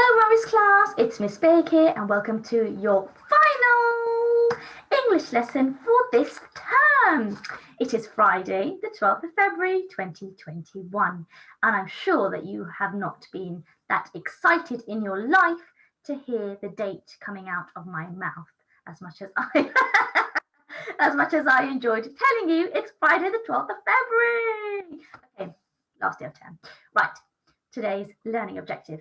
Hello, Morris class. It's Miss Baig here, and welcome to your final English lesson for this term. It is Friday, the 12th of February, 2021, and I'm sure that you have not been that excited in your life to hear the date coming out of my mouth as much as I enjoyed telling you it's Friday, the 12th of February. Okay, last day of term. Right, today's learning objective.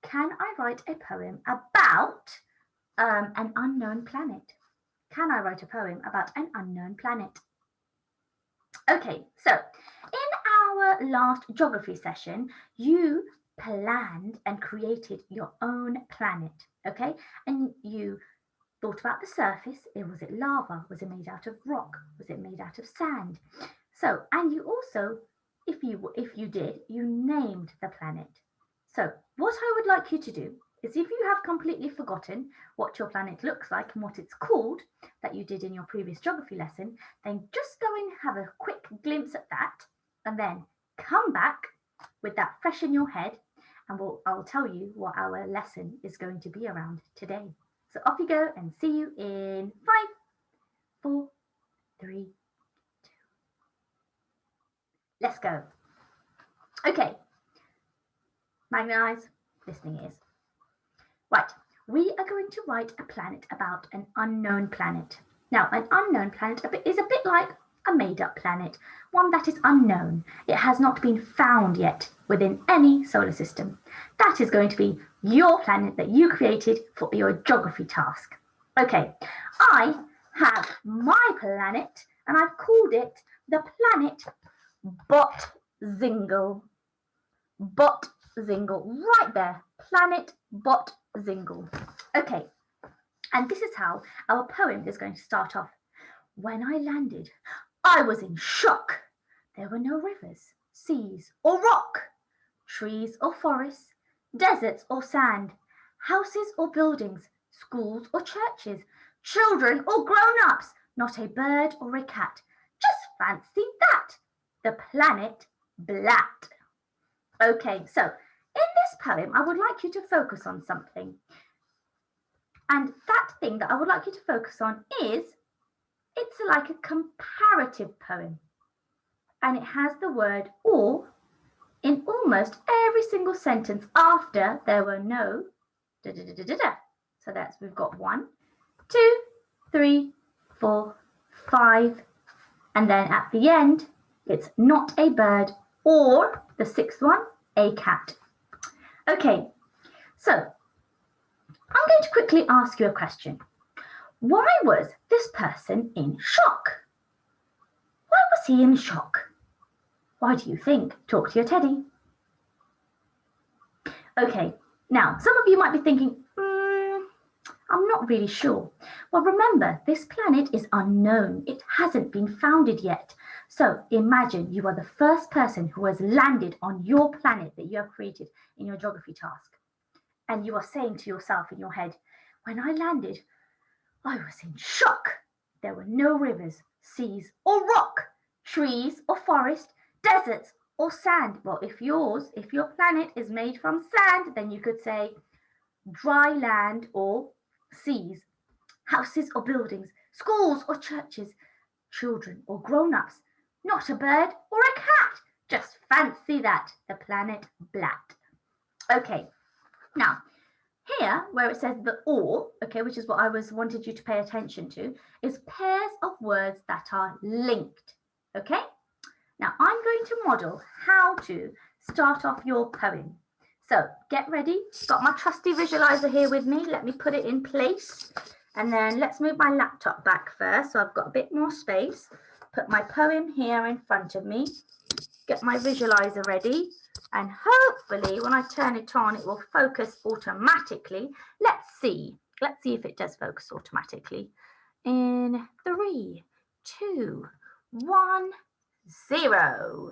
Can I write a poem about an unknown planet? Can I write a poem about an unknown planet? Okay, so in our last geography session, you planned and created your own planet, okay? And you thought about the surface. Was it lava? Was it made out of rock? Was it made out of sand? So, and you also, if you did, you named the planet. So what I would like you to do is, if you have completely forgotten what your planet looks like and what it's called that you did in your previous geography lesson, then just go and have a quick glimpse at that and then come back with that fresh in your head, and I'll tell you what our lesson is going to be around today. So off you go, and see you in 5, 4, 3, 2. Let's go. Okay. Magnet eyes, listening ears. Right, we are going to write a planet about an unknown planet. Now, an unknown planet is a bit like a made-up planet, one that is unknown. It has not been found yet within any solar system. That is going to be your planet that you created for your geography task. Okay, I have my planet, and I've called it the planet Bot-Zingle. Bot-Zingle, right there, planet Bot-Zingle. Okay, and this is how our poem is going to start off. When I landed, I was in shock. There were no rivers, seas or rock, trees or forests, deserts or sand, houses or buildings, schools or churches, children or grown-ups, not a bird or a cat. Just fancy that, the planet Blat. Okay, so in this poem, I would like you to focus on something. And that thing that I would like you to focus on is, it's like a comparative poem. And it has the word or in almost every single sentence after there were no da-da-da-da-da. So we've got 1, 2, 3, 4, 5. And then at the end, it's not a bird, or the 6th one, a cat. Okay, so I'm going to quickly ask you a question. Why was this person in shock? Why was he in shock? Why do you think? Talk to your teddy. Okay, now some of you might be thinking, I'm not really sure. Well, remember, this planet is unknown. It hasn't been founded yet. So imagine you are the first person who has landed on your planet that you have created in your geography task. And you are saying to yourself in your head, when I landed, I was in shock. There were no rivers, seas or rock, trees or forest, deserts or sand. Well, if your planet is made from sand, then you could say dry land or seas, houses or buildings, schools or churches, children or grown-ups, not a bird or a cat. Just fancy that, the planet Blat. Okay, now here where it says the or, okay, which is what I wanted you to pay attention to, is pairs of words that are linked. Okay, now I'm going to model how to start off your poem. So get ready. Got my trusty visualizer here with me. Let me put it in place. And then let's move my laptop back first, so I've got a bit more space. Put my poem here in front of me. Get my visualizer ready. And hopefully when I turn it on, it will focus automatically. Let's see. Let's see if it does focus automatically. In 3, 2, 1, 0.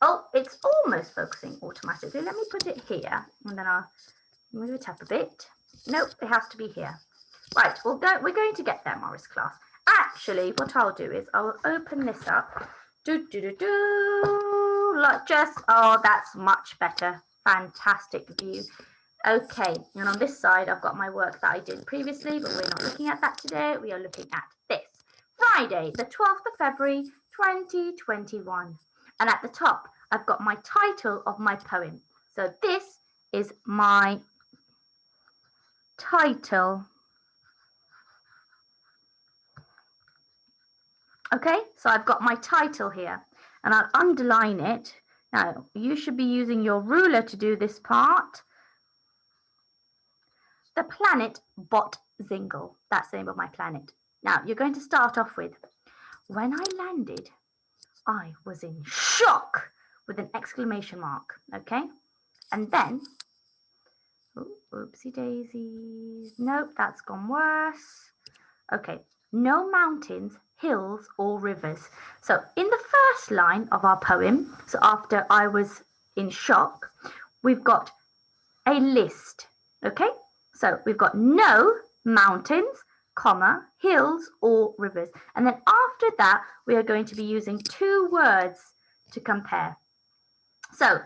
Oh, it's almost focusing automatically. Let me put it here, and then I'll move it up a bit. Nope, it has to be here. Right, we're going to get there, Morris class. Actually, what I'll do is I'll open this up. Like just, oh, that's much better. Fantastic view. Okay, and on this side, I've got my work that I did previously, but we're not looking at that today. We are looking at this. Friday, the 12th of February, 2021. And at the top, I've got my title of my poem. So this is my title. Okay, so I've got my title here, and I'll underline it. Now, you should be using your ruler to do this part. The planet Zingle. That's the name of my planet. Now, you're going to start off with, when I landed, I was in shock with an exclamation mark. Okay, and then, oopsie daisies. Nope, that's gone worse. Okay, no mountains, hills, or rivers. So in the first line of our poem, so after I was in shock, we've got a list. Okay, so we've got no mountains, comma, hills, or rivers. And then after that, we are going to be using two words to compare. So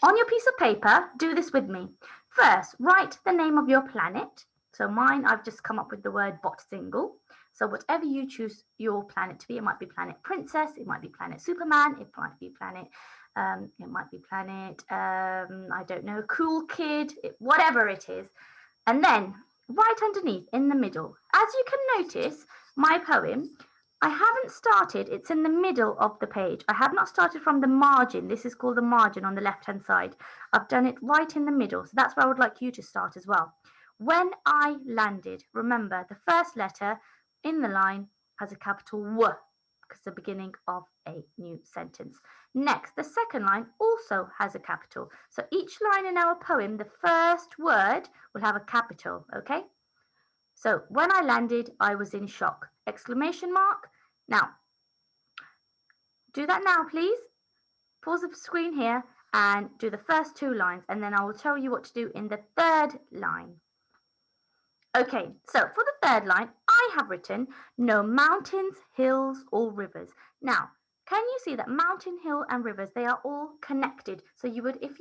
on your piece of paper, do this with me. First, write the name of your planet. So mine, I've just come up with the word Zingle. So whatever you choose your planet to be, it might be Planet Princess, it might be Planet Superman, it might be Planet, I don't know, Cool Kid, whatever it is. And then right underneath in the middle, as you can notice, my poem, I haven't started, it's in the middle of the page. I have not started from the margin. This is called the margin on the left-hand side. I've done it right in the middle. So that's where I would like you to start as well. When I landed, remember the first letter in the line has a capital W because it's the beginning of a new sentence. Next, the second line also has a capital. So each line in our poem, the first word will have a capital, okay? So when I landed, I was in shock. Exclamation mark. Now, do that now, please. Pause the screen here and do the first two lines, and then I will tell you what to do in the third line. Okay, so for the third line, I have written no mountains, hills, or rivers. Now, can you see that mountain, hill, and rivers, they are all connected? So if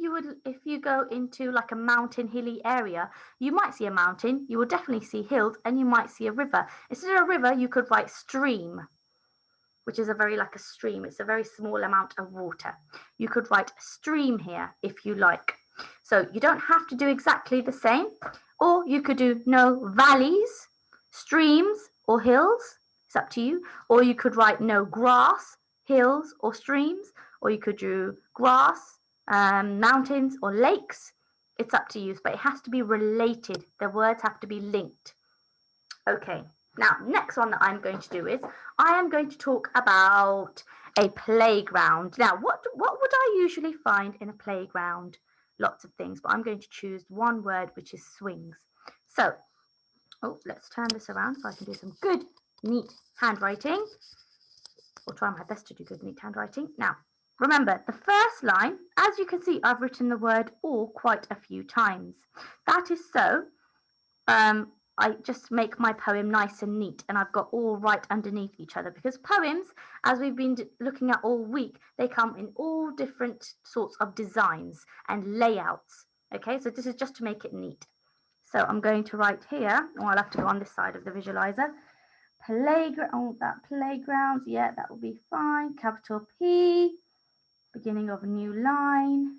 you go into like a mountain hilly area, you might see a mountain, you will definitely see hills, and you might see a river. Instead of a river, you could write stream, which is like a stream. It's a very small amount of water. You could write stream here if you like. So you don't have to do exactly the same, or you could do no valleys, streams, or hills. It's up to you. Or you could write no grass, hills, or streams, or you could do grass, mountains, or lakes. It's up to you, but it has to be related. The words have to be linked. Okay. Now, next one that I'm going to do is I am going to talk about a playground. Now, what would I usually find in a playground? Lots of things, but I'm going to choose one word, which is swings. So, let's turn this around so I can do some good, neat handwriting. I'll try my best to do good, neat handwriting. Now, remember, the first line, as you can see, I've written the word all quite a few times. That is so. I just make my poem nice and neat, and I've got all right underneath each other, because poems, as we've been looking at all week, they come in all different sorts of designs and layouts. Okay, so this is just to make it neat. So I'm going to write here, or I'll have to go on this side of the visualizer. Playground, playgrounds, yeah, that will be fine. Capital P, beginning of a new line.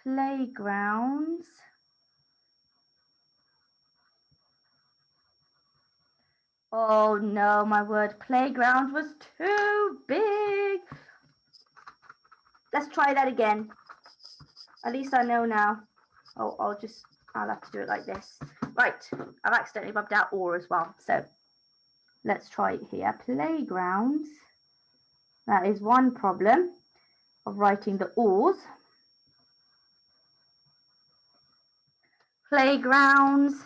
Playgrounds. Oh no, my word playground was too big. Let's try that again. At least I know now. Oh, I'll have to do it like this. Right, I've accidentally rubbed out or as well. So let's try it here. Playgrounds. That is one problem of writing the ors. Playgrounds.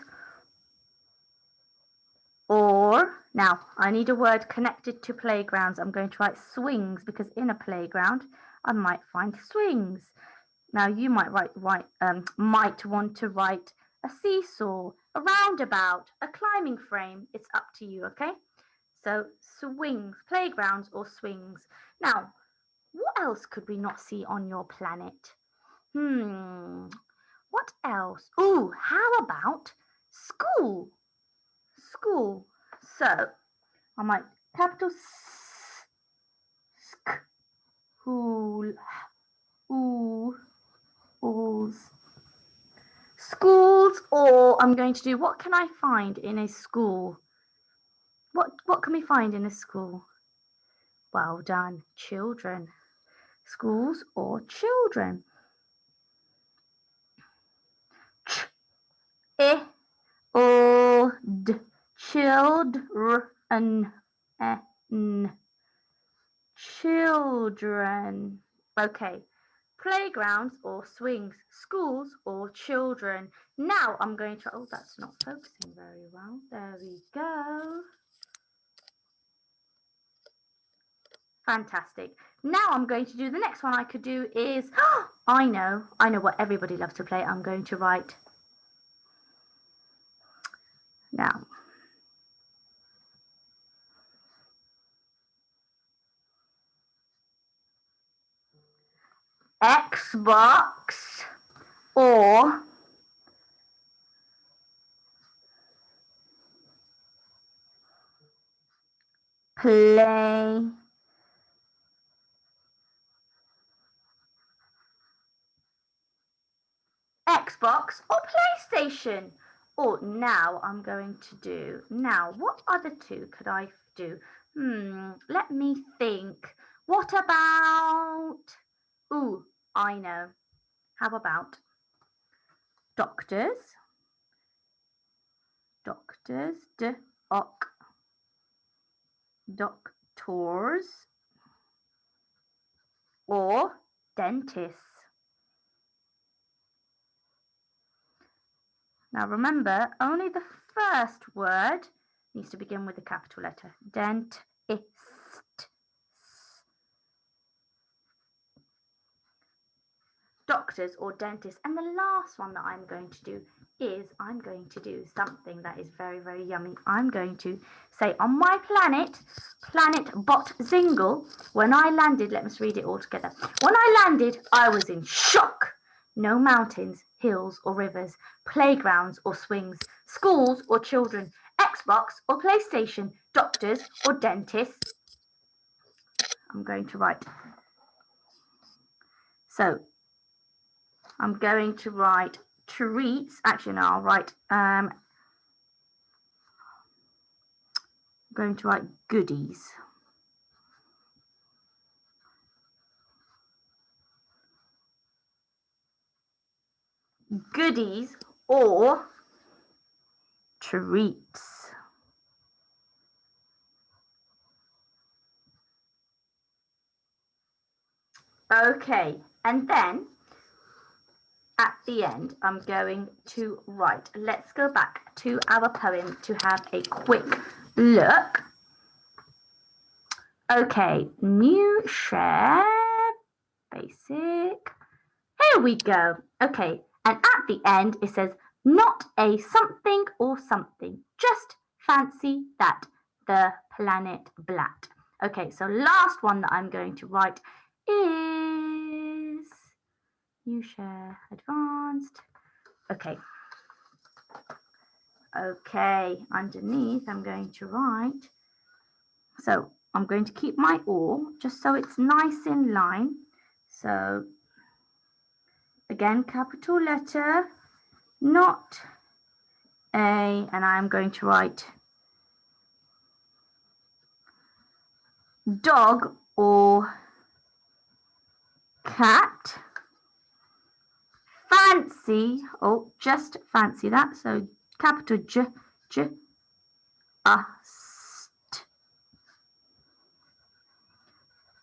Or, now I need a word connected to playgrounds. I'm going to write swings, because in a playground I might find swings. Now you might want to write a seesaw, a roundabout, a climbing frame. It's up to you, okay? So swings, playgrounds, or swings. Now, what else could we not see on your planet? What What else? Ooh, how about school? School. So I might capital S, school, ooh, schools. Schools, or I'm going to do, what can I find in a school? What can we find in a school? Well done, children. Schools or children. Children. Children. Okay. Playgrounds or swings. Schools or children. Now I'm going to, oh, that's not focusing very well. There we go. Fantastic. Now I'm going to do the next one I could do is, I know what everybody loves to play. I'm going to write now. Xbox or play Xbox or PlayStation. Or now I'm going to do, now what other two could I do? Let me think. What about, ooh, I know. How about doctors? Doctors, doctors, or dentists. Now remember, only the first word needs to begin with a capital letter. Dentist. Doctors or dentists. And the last one that I'm going to do is I'm going to do something that is very, very yummy. I'm going to say on my planet, planet Botzingle, when I landed, let's read it all together. When I landed, I was in shock. No mountains, hills or rivers, playgrounds or swings, schools or children, Xbox or PlayStation, doctors or dentists. I'm going to write. So I'm going to write treats. Actually, no, I'll write. I'm going to write goodies. Goodies or treats. Okay, and then at the end, I'm going to write. Let's go back to our poem to have a quick look. Okay, new share, basic. Here we go. Okay, and at the end it says not a something or something, just fancy that, the planet Blat. Okay, so last one that I'm going to write is new share advanced. Okay. Okay, underneath I'm going to write, so I'm going to keep my or just so it's nice in line. So again, capital letter, not a, and I'm going to write dog or cat. Fancy, oh, just fancy that. So capital J,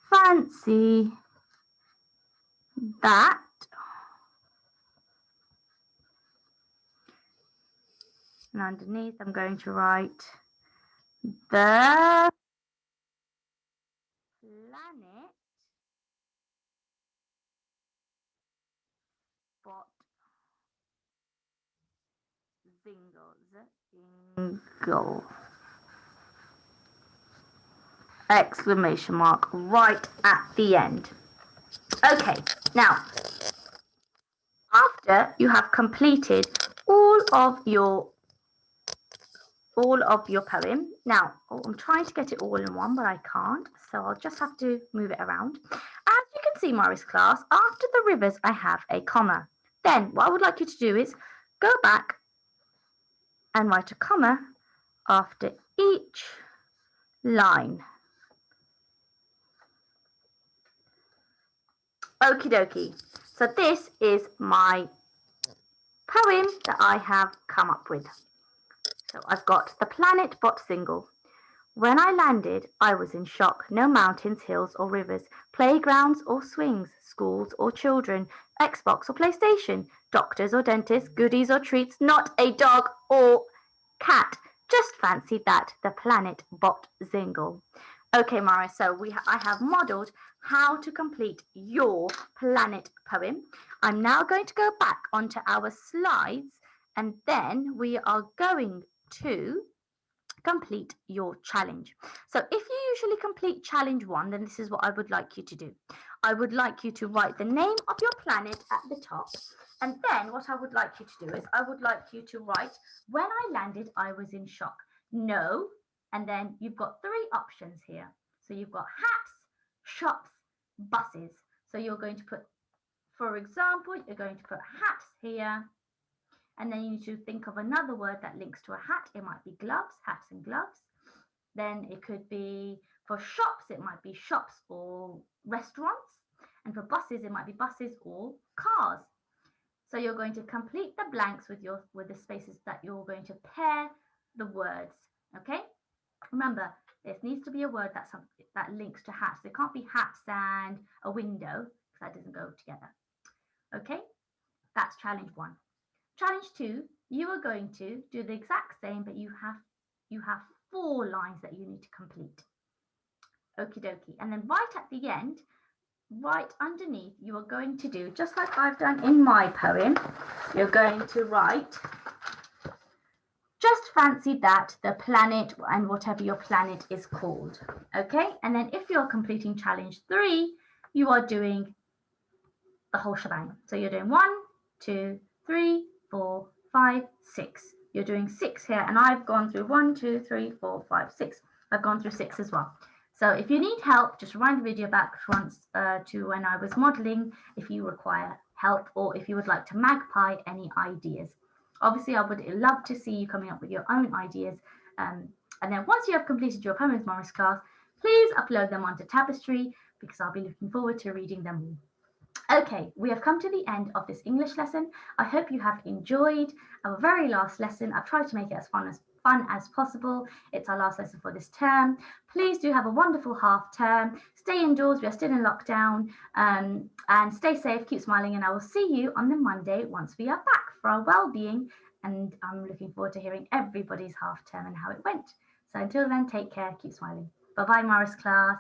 fancy that. And underneath I'm going to write the planet bot zingle. Exclamation mark right at the end. Okay, now After you have completed all of your poem. Now, I'm trying to get it all in one, but I can't, so I'll just have to move it around. As you can see, Morris class, after the rivers, I have a comma. Then what I would like you to do is go back and write a comma after each line. Okie dokie. So this is my poem that I have come up with. So I've got the planet bot single. When I landed, I was in shock. No mountains, hills, or rivers, playgrounds or swings, schools or children, Xbox or PlayStation, doctors or dentists, goodies or treats, not a dog or cat. Just fancy that, the planet bot zingle. Okay, Mara, so I have modelled how to complete your planet poem. I'm now going to go back onto our slides and then we are going to complete your challenge. So if you usually complete challenge 1, then this is what I would like you to do. I would like you to write the name of your planet at the top. And then what I would like you to do is I would like you to write, when I landed, I was in shock. No, and then you've got 3 options here. So you've got hats, shops, buses. So you're going to put, for example, you're going to put hats here. And then you need to think of another word that links to a hat. It might be gloves, hats and gloves. Then it could be, for shops, it might be shops or restaurants. And for buses, it might be buses or cars. So you're going to complete the blanks with the spaces that you're going to pair the words. Okay? Remember, this needs to be a word that links to hats. There can't be hats and a window because that doesn't go together. Okay? That's challenge 1. Challenge 2, you are going to do the exact same, but you have 4 lines that you need to complete. Okie dokie. And then right at the end, right underneath, you are going to do, just like I've done in my poem, you're going to write, just fancy that, the planet and whatever your planet is called. Okay? And then if you're completing challenge 3, you are doing the whole shebang. So you're doing 1, 2, 3, 4, 5, 6. You're doing 6 here, and I've gone through 1, 2, 3, 4, 5, 6. I've gone through 6 as well. So if you need help, just rewind the video back once to when I was modelling if you require help or if you would like to magpie any ideas. Obviously, I would love to see you coming up with your own ideas. And then once you have completed your poems, Morris class, please upload them onto Tapestry because I'll be looking forward to reading them all. Okay, we have come to the end of this English lesson. I hope you have enjoyed our very last lesson. I've tried to make it as fun as possible. It's our last lesson for this term. Please do have a wonderful half term. Stay indoors. We are still in lockdown. And stay safe, keep smiling, and I will see you on the Monday once we are back for our well-being. And I'm looking forward to hearing everybody's half term and how it went. So until then, take care, keep smiling. Bye-bye, Morris class.